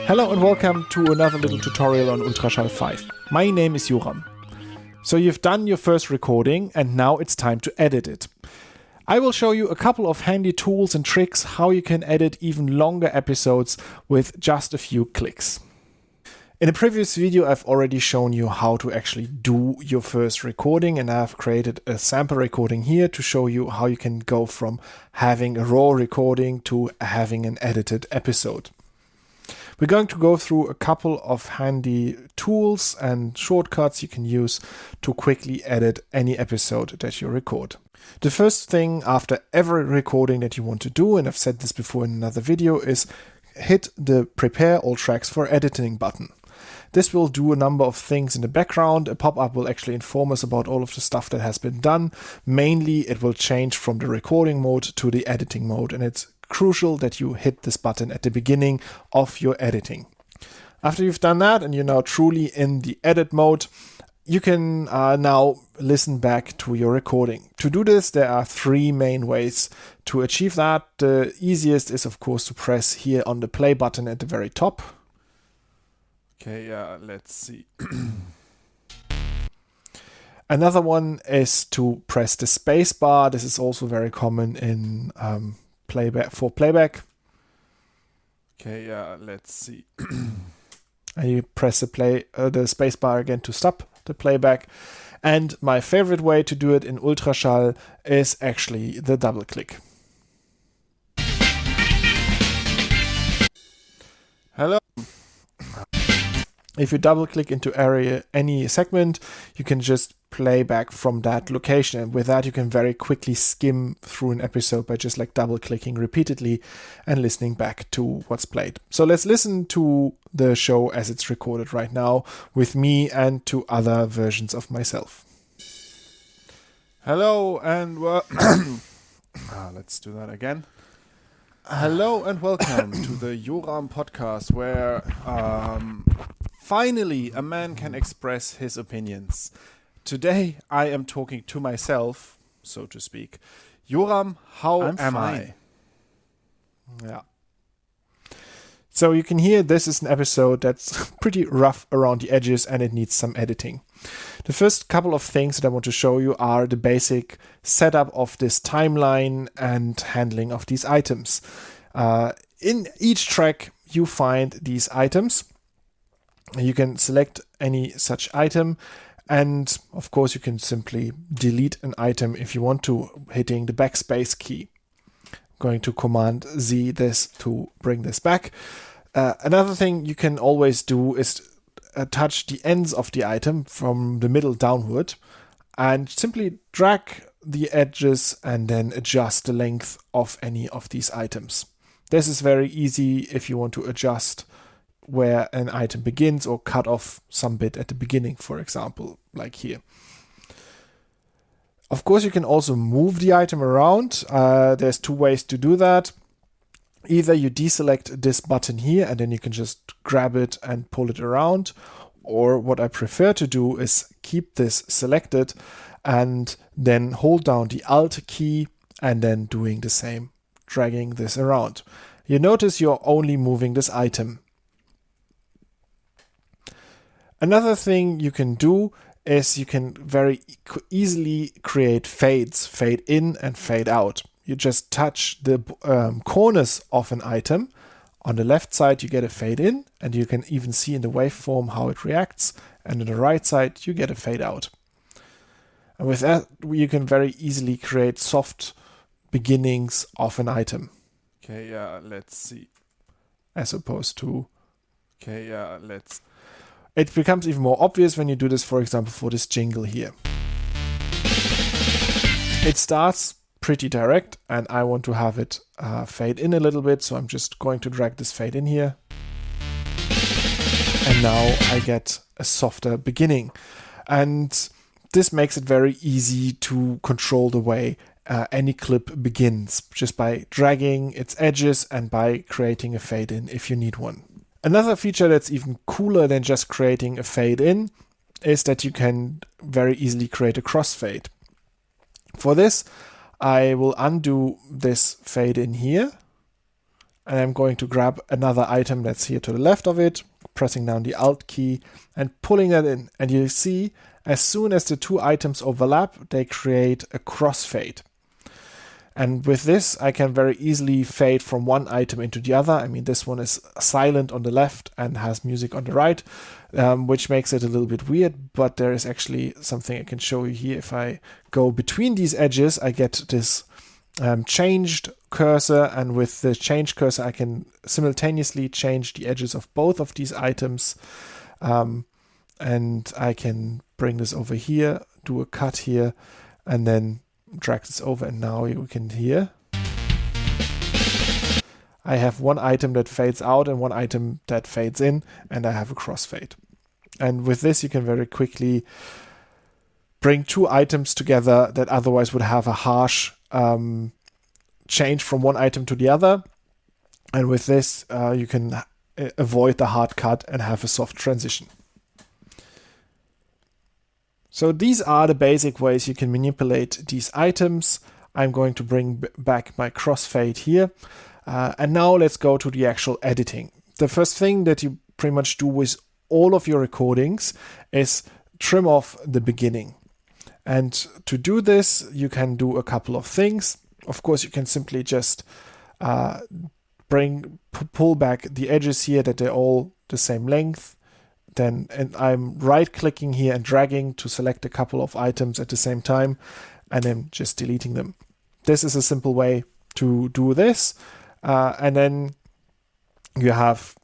Hello and welcome to another little tutorial on Ultraschall 5. My name is Joram. So you've done your first recording and now it's time to edit it. I will show you a couple of handy tools and tricks how you can edit even longer episodes with just a few clicks. In a previous video I've already shown you how to actually do your first recording, and I've created a sample recording here to show you how you can go from having a raw recording to having an edited episode. We're going to go through a couple of handy tools and shortcuts you can use to quickly edit any episode that you record. The first thing after every recording that you want to do, and I've said this before in another video, is hit the Prepare All Tracks for Editing button. This will do a number of things in the background. A pop-up will actually inform us about all of the stuff that has been done. Mainly, it will change from the recording mode to the editing mode, and it's crucial that you hit this button at the beginning of your editing. After you've done that and you're now truly in the edit mode, you can now listen back to your recording. To do this, there are three main ways to achieve that. The easiest is, of course, to press here on the play button at the very top. Okay, let's see. Another one is to press the space bar. This is also very common in playback. Okay, let's see. And you press the space bar again to stop the playback. And my favorite way to do it in Ultraschall is actually the double click. Hello. If you double click into any segment, you can just play back from that location. And with that, you can very quickly skim through an episode by just like double clicking repeatedly and listening back to what's played. So let's listen to the show as it's recorded right now with me and to other versions of myself. Hello and let's do that again. Hello and welcome to the Joram podcast, where finally a man can express his opinions. Today I am talking to myself, so to speak. Joram, how am I? Yeah. So you can hear this is an episode that's pretty rough around the edges and it needs some editing. The first couple of things that I want to show you are the basic setup of this timeline and handling of these items. In each track you find these items. You can select any such item, and of course you can simply delete an item if you want to, hitting the backspace key. I'm going to Command Z this to bring this back. Another thing you can always do is touch the ends of the item from the middle downward and simply drag the edges and then adjust the length of any of these items. This is very easy if you want to adjust where an item begins or cut off some bit at the beginning, for example, like here. Of course, you can also move the item around. There's two ways to do that. Either you deselect this button here and then you can just grab it and pull it around, or what I prefer to do is keep this selected and then hold down the Alt key and then doing the same, dragging this around. You notice you're only moving this item. Another thing you can do is you can very easily create fades, fade in and fade out. You just touch the corners of an item. On the left side you get a fade in, and you can even see in the waveform how it reacts, and on the right side you get a fade out. And with that you can very easily create soft beginnings of an item. Okay, let's see. As opposed to... Okay, let's... It becomes even more obvious when you do this, for example, for this jingle here. It starts pretty direct and I want to have it fade in a little bit, so I'm just going to drag this fade in here. And now I get a softer beginning. And this makes it very easy to control the way any clip begins, just by dragging its edges and by creating a fade in if you need one. Another feature that's even cooler than just creating a fade in is that you can very easily create a crossfade. For this, I will undo this fade in here. And I'm going to grab another item that's here to the left of it, pressing down the Alt key and pulling that in. And you see, as soon as the two items overlap, they create a crossfade. And with this, I can very easily fade from one item into the other. I mean, this one is silent on the left and has music on the right, which makes it a little bit weird, but there is actually something I can show you here. If I go between these edges, I get this changed cursor, and with the changed cursor, I can simultaneously change the edges of both of these items. And I can bring this over here, do a cut here, and then drag this over, and now you can hear I have one item that fades out and one item that fades in, and I have a crossfade. And with this, you can very quickly bring two items together that otherwise would have a harsh change from one item to the other. And with this, you can avoid the hard cut and have a soft transition. So these are the basic ways you can manipulate these items. I'm going to bring back my crossfade here. And now let's go to the actual editing. The first thing that you pretty much do with all of your recordings is trim off the beginning. And to do this, you can do a couple of things. Of course, you can simply just pull back the edges here that they're all the same length. And I'm right-clicking here and dragging to select a couple of items at the same time, and then just deleting them. This is a simple way to do this. And then you have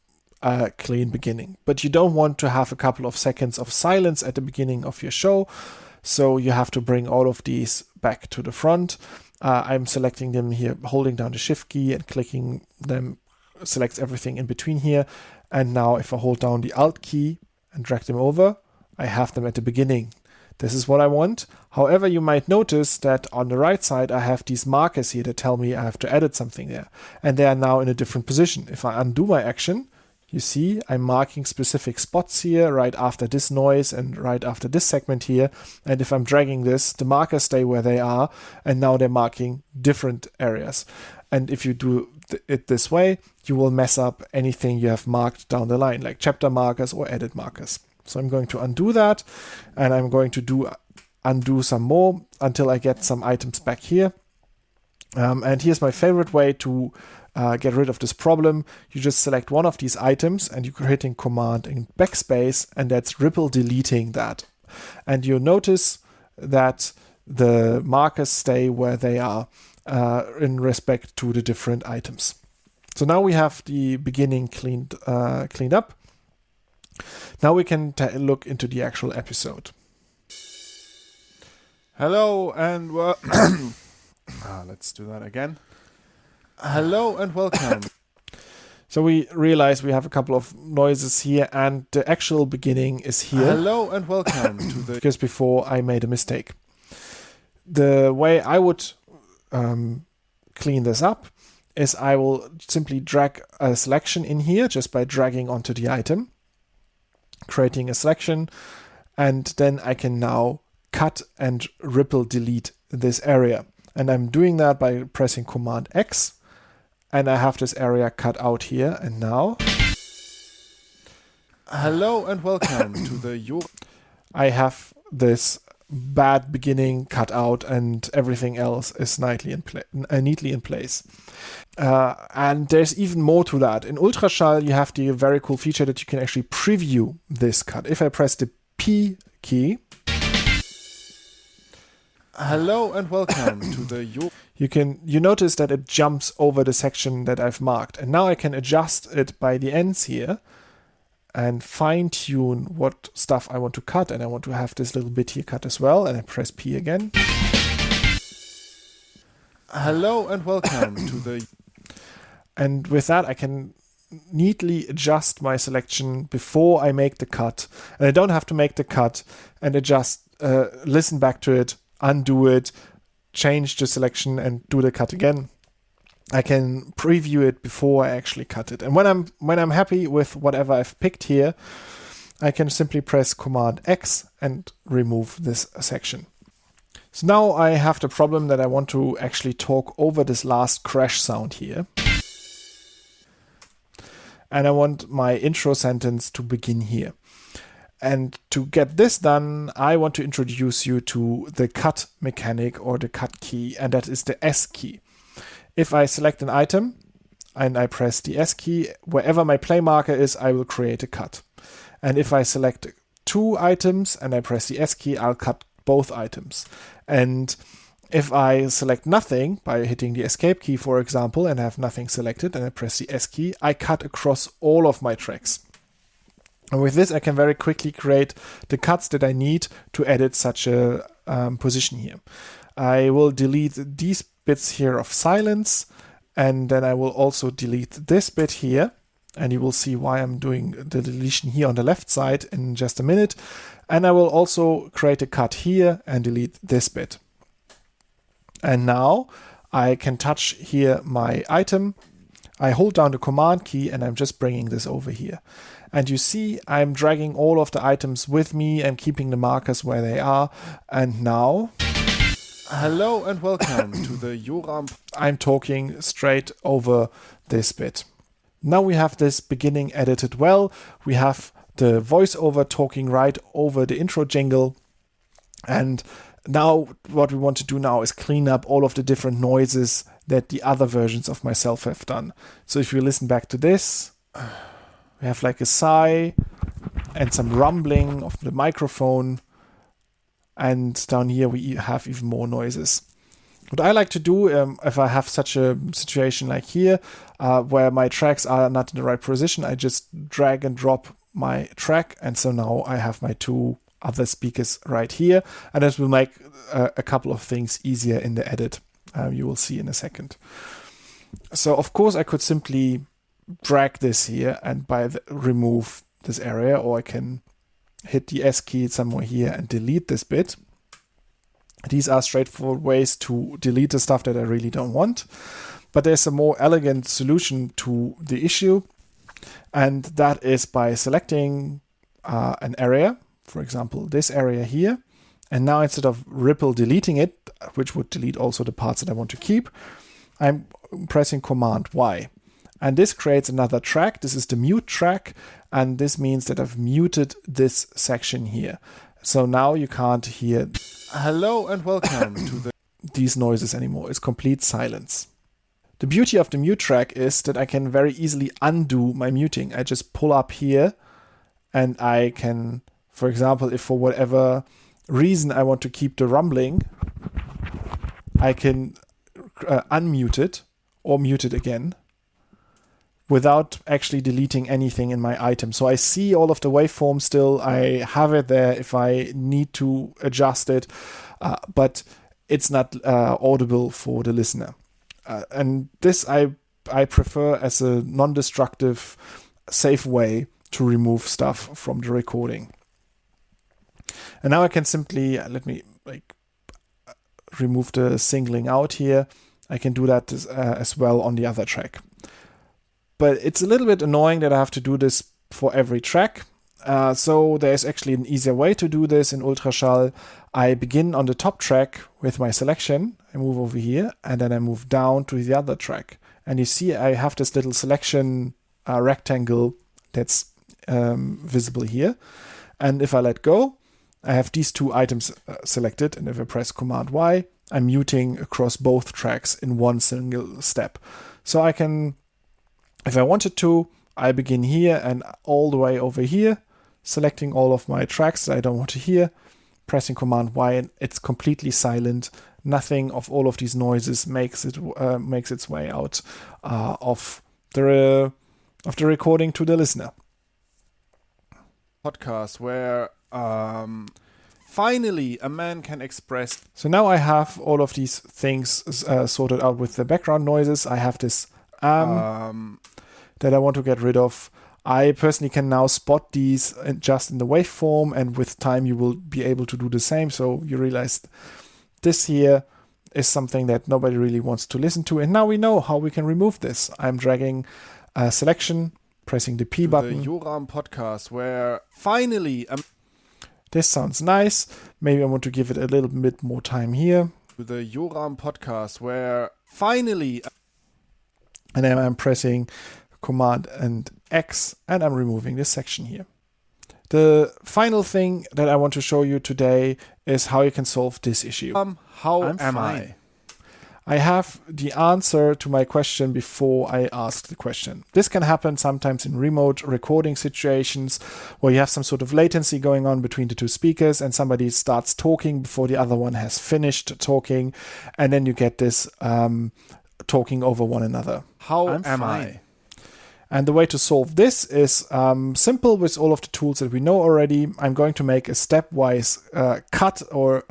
a clean beginning. But you don't want to have a couple of seconds of silence at the beginning of your show. So you have to bring all of these back to the front. I'm selecting them here, holding down the Shift key and clicking them, selects everything in between here. And now if I hold down the Alt key and drag them over, I have them at the beginning. This is what I want. However, you might notice that on the right side, I have these markers here that tell me I have to edit something there. And they are now in a different position. If I undo my action, you see I'm marking specific spots here right after this noise and right after this segment here. And if I'm dragging this, the markers stay where they are. And now they're marking different areas. And if you do it this way, you will mess up anything you have marked down the line, like chapter markers or edit markers. So I'm going to undo that, and I'm going to undo some more until I get some items back here. And here's my favorite way to get rid of this problem. You just select one of these items and you're hitting Command and Backspace, and that's ripple deleting that. And you'll notice that the markers stay where they are in respect to the different items. So now we have the beginning cleaned up. Now we can look into the actual episode. Hello and let's do that again. Hello and welcome. So we realize we have a couple of noises here, and the actual beginning is here. Hello and welcome to the because before I made a mistake. The way I would clean this up is I will simply drag a selection in here just by dragging onto the item, creating a selection, and then I can now cut and ripple delete this area. And I'm doing that by pressing Command X, and I have this area cut out here. And now hello and welcome to the I have this bad beginning cut out, and everything else is neatly in place. And there's even more to that. In Ultraschall, you have the very cool feature that you can actually preview this cut. If I press the P key, hello and welcome to the you notice that it jumps over the section that I've marked. And now I can adjust it by the ends here and fine-tune what stuff I want to cut. And I want to have this little bit here cut as well. And I press P again. Hello and welcome to the... And with that, I can neatly adjust my selection before I make the cut. And I don't have to make the cut and adjust, listen back to it, undo it, change the selection and do the cut again. I can preview it before I actually cut it. And when I'm happy with whatever I've picked here, I can simply press Command X and remove this section. So now I have the problem that I want to actually talk over this last crash sound here. And I want my intro sentence to begin here. And to get this done, I want to introduce you to the cut mechanic or the cut key, and that is the S key. If I select an item and I press the S key, wherever my play marker is, I will create a cut. And if I select 2 items and I press the S key, I'll cut both items. And if I select nothing by hitting the escape key, for example, and have nothing selected, and I press the S key, I cut across all of my tracks. And with this, I can very quickly create the cuts that I need to edit such a position here. I will delete these bits here of silence, and then I will also delete this bit here. And you will see why I'm doing the deletion here on the left side in just a minute. And I will also create a cut here and delete this bit. And now I can touch here my item. I hold down the command key and I'm just bringing this over here. And you see I'm dragging all of the items with me and keeping the markers where they are. And now, Hello and welcome to the Joram. I'm talking straight over this bit. Now we have this beginning edited well. We have the voiceover talking right over the intro jingle. And now what we want to do now is clean up all of the different noises that the other versions of myself have done. So if you listen back to this, we have like a sigh and some rumbling of the microphone. And down here we have even more noises. What I like to do, if I have such a situation like here, where my tracks are not in the right position, I just drag and drop my track. And so now I have my 2 other speakers right here. And this will make a couple of things easier in the edit. You will see in a second. So of course I could simply drag this here and remove this area, or I can hit the S key somewhere here and delete this bit. These are straightforward ways to delete the stuff that I really don't want. But there's a more elegant solution to the issue. And that is by selecting an area, for example, this area here. And now instead of ripple deleting it, which would delete also the parts that I want to keep, I'm pressing Command Y. And this creates another track. This is the mute track. And this means that I've muted this section here. So now you can't hear Hello and welcome to these noises anymore. It's complete silence. The beauty of the mute track is that I can very easily undo my muting. I just pull up here and I can, for example, if for whatever reason I want to keep the rumbling, I can unmute it or mute it again without actually deleting anything in my item. So I see all of the waveform still. I have it there if I need to adjust it, but it's not audible for the listener. And this I prefer as a non-destructive, safe way to remove stuff from the recording. And now I can simply, let me remove the singling out here. I can do that as well on the other track. But it's a little bit annoying that I have to do this for every track. So there's actually an easier way to do this in Ultraschall. I begin on the top track with my selection. I move over here and then I move down to the other track. And you see I have this little selection rectangle that's visible here. And if I let go, I have these 2 items selected. And if I press Command Y, I'm muting across both tracks in one single step. So I can, if I wanted to, I begin here and all the way over here, selecting all of my tracks that I don't want to hear, pressing Command Y, and it's completely silent. Nothing of all of these noises makes its way out of the recording to the listener. podcast where finally a man can express. So now I have all of these things sorted out with the background noises. I have this that I want to get rid of. I personally can now spot these just in the waveform, and with time you will be able to do the same. So you realize this here is something that nobody really wants to listen to. And now we know how we can remove this. I'm dragging a selection, pressing the P button. The Joram podcast where finally This sounds nice. Maybe I want to give it a little bit more time here. The Joram podcast, where finally... And then I'm pressing Command and X, and I'm removing this section here. The final thing that I want to show you today is how you can solve this issue. How am I? I have the answer to my question before I ask the question. This can happen sometimes in remote recording situations where you have some sort of latency going on between the two speakers and somebody starts talking before the other one has finished talking, and then you get this talking over one another. How am I? And the way to solve this is simple with all of the tools that we know already. I'm going to make a stepwise cut, or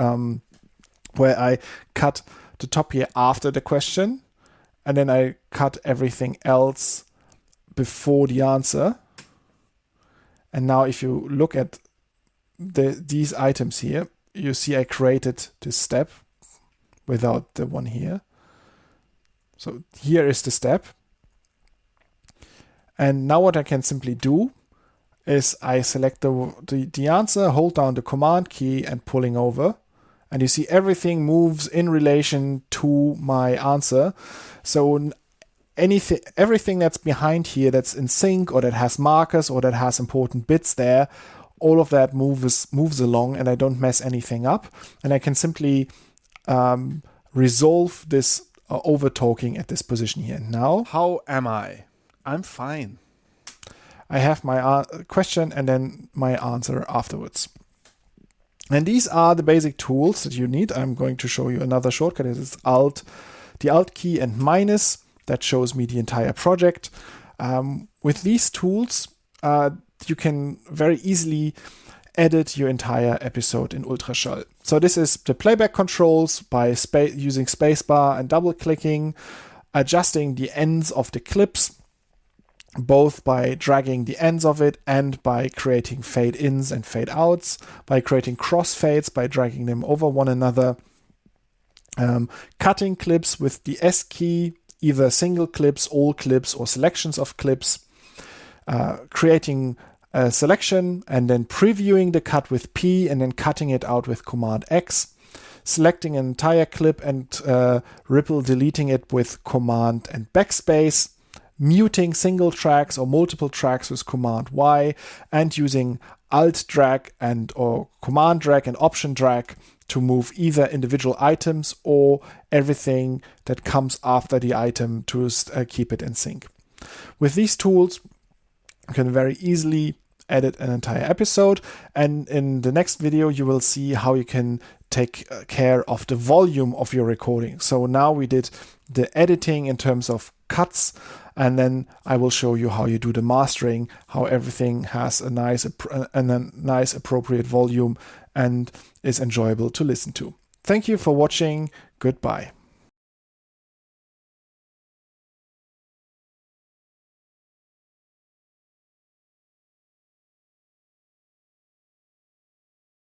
where I cut the top here after the question, and then I cut everything else before the answer. And now if you look at these items here, you see I created this step without the one here. So here is the step. And now what I can simply do is I select the answer, hold down the command key and pulling over. And you see everything moves in relation to my answer. So everything that's behind here that's in sync or that has markers or that has important bits there, all of that moves along, and I don't mess anything up. And I can simply resolve this over talking at this position here. Now, how am I? I'm fine. I have my question and then my answer afterwards. And these are the basic tools that you need. I'm going to show you another shortcut. It is the Alt key and minus. That shows me the entire project. With these tools, you can very easily edit your entire episode in Ultraschall. So this is the playback controls by using spacebar and double clicking, adjusting the ends of the clips, both by dragging the ends of it and by creating fade ins and fade outs, by creating crossfades, by dragging them over one another, cutting clips with the S key, either single clips, all clips, or selections of clips, creating a selection and then previewing the cut with P and then cutting it out with Command X, selecting an entire clip and ripple deleting it with Command and Backspace, muting single tracks or multiple tracks with Command Y, and using Alt drag or Command drag and Option drag to move either individual items or everything that comes after the item to keep it in sync. With these tools, you can very easily edit an entire episode, and in the next video you will see how you can take care of the volume of your recording. So now we did the editing in terms of cuts, and then I will show you how you do the mastering, how everything has a nice appropriate volume and is enjoyable to listen to. Thank you for watching. Goodbye.